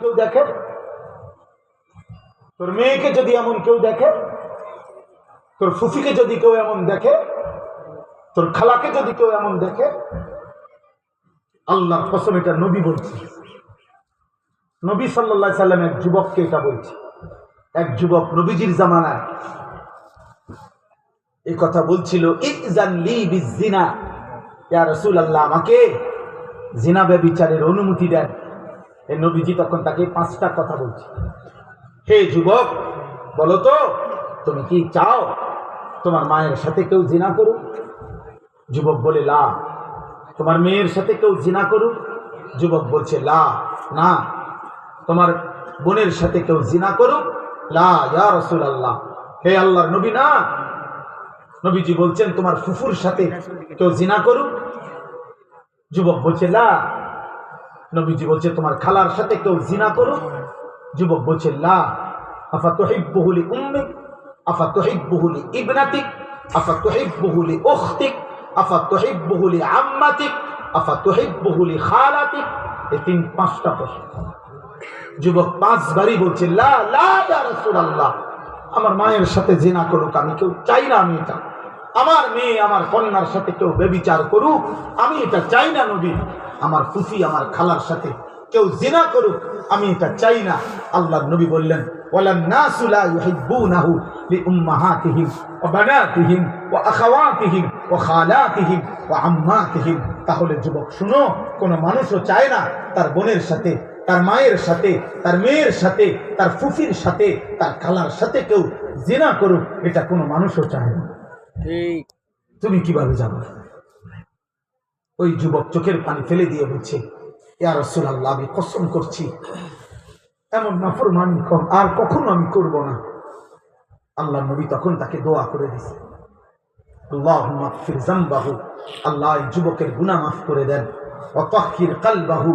কেউ দেখে, তোর মেয়েকে যদি এমন কেউ দেখে, তোর ফুফিকে যদি কেউ এমন দেখে, তোর খালাকে যদি কেউ এমন দেখে, আল্লাহর কসম এটা নবী বলছে। নবী সাল্লাল্লাহু আলাইহি সাল্লাম এক যুবককে এটা বলছে। এক যুবক নবীজির জামানায় এই কথা বলছিল, ইযযান লি বিজিনা, ইয়া রাসূলুল্লাহ, আমাকে জিনা ব্যভিচারের অনুমতি দেন। এই নবীজি তখন তাকে 5টা কথা বলছে। হে যুবক, বলো তো তুমি কি চাও তোমার মায়ের সাথে কেউ জিনা করুক? যুবক বলে লা। তোমার মেয়ের সাথে কেউ জিনা করুক? যুবক বলছে লা, না। তোমার বোনের সাথে কেউ জিনা করুক? লা ইয়া রাসূলুল্লাহ, হে আল্লাহর নবী, না। নবীজি বলছেন তোমার ফুফুর সাথে কেউ জিনা করুক? যুবক বলছে লা। নবীজি বলছে তোমার খালার সাথে কেউ জিনা করুক? যুবক বলছে লা। আফা তুহিব্বুহু লি উম্মিক, আফা তুহিব্বুহু লি ইবনাতিক, আফা তুহিব্বুহু লি উখতিক, আফা তুহিব্বুহু লি আম্মাতিক, আফা তুহিব্বুহু লি খালাতিক। এই 5টা প্রশ্ন। যুবক 5 বারই বলছে লা লা ইয়া রাসূলুল্লাহ, আমার মায়ের সাথে জিনা করুক আমি কেউ চাই না। আমি এটা, আমার মেয়ে আমার কন্যার সাথে কেউ ব্যভিচার করুক আমি এটা চাই না নবী। আমার ফুফি আমার খালার সাথে কেউ জিনা করুক আমি এটা চাই না। আল্লাহর নবী বললেন ওয়ালান নাসু লা ইউহিব্বুনাহু লিউম্মাহাতিহিম ওয়া বানাতিহিম ওয়া আখাওয়াতিহিম ওয়া খালাতিহিম ওয়া আম্মাতিহিম। তাহলে যুবক শুনো, কোন মানুষও চায় না তার বোনের সাথে, তার মায়ের সাথে, তার মেয়ের সাথে, তার ফুফির সাথে, তার খালার সাথে কেউ জিনা করুক, এটা কোনো মানুষও চায় না। তুমি কিভাবে জানো? ওই যুবক চোখের পানি ফেলে দিয়ে বলছে, ইয়া রাসূলুল্লাহ, আমি কসম করছি এমন নাফরমানি আর কখনো আমি করব না। আল্লাহ নবী তখন তাকে দোয়া করে দিয়েছে, আল্লাহুম্মা গফির যামবাহু, আল্লাহ এই যুবকের গুনাহ মাফ করে দেন। ওয়া তাহহির কলবাহু,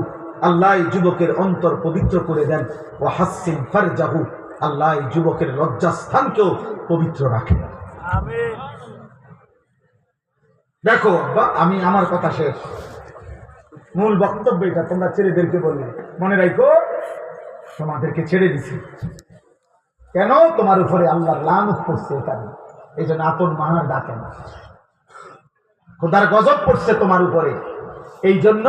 আল্লাহ এই যুবকের অন্তর পবিত্র করে দেন। ওয়া হাসসিন ফারজাহু, আল্লাহ এই যুবকের লজ্জাস্থানকেও পবিত্র রাখেন। আমিন। দেখো আমি আমার কথা শেষ, মূল বক্তব্য এটা। তোমরা ছেলেদেরকে বললে মনে রাখো, তোমাদেরকে ছেড়ে দিছি কেন? তোমার উপরে আল্লাহর লানত পড়ছে, এখানে এই জন্য আপন মা ডাকে না। খোদার গজব পড়ছে তোমার উপরে, এই জন্য